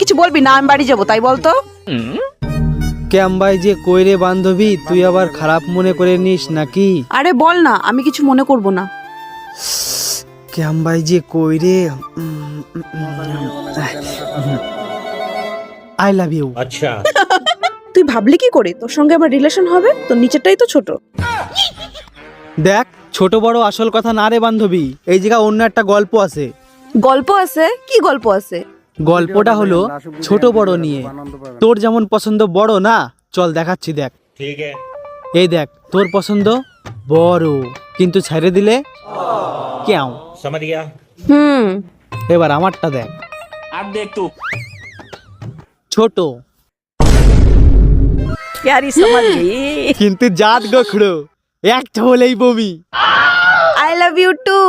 কিছু বলবি না, আমি বাড়ি যাবো, তাই বলতো। ক্যাম্বাই যে কইরে বান্ধবী, তুই আবার খারাপ মনে করে নিস নাকি? আরে বল না, আমি কিছু মনে করব না। ক্যাম্বাই যে কইরে আই লাভ ইউ। अच्छा তুই ভাবলি কি করে তোর সঙ্গে আমার রিলেশন হবে? তোর নিচেরটাই তো ছোট। দেখ, ছোট বড় আসল কথা না রে বান্ধবী, এই জায়গা অন্য একটা গল্প আছে। গল্প আছে? কি গল্প আছে? গল্পটা হলো ছোট বড় নিয়ে। তোর যেমন পছন্দ বড় না, চল দেখাচ্ছি, দেখ। ठीक है এই দেখ, তোর পছন্দ বড়, কিন্তু ছেড়ে দিলে কেউ। समझ गया এবার আমারটা দেখ, अब देख तू ছোট यारी समझ गई। কিন্তু জাত গোখড়ো, একটা হলেই বমি। I love you to.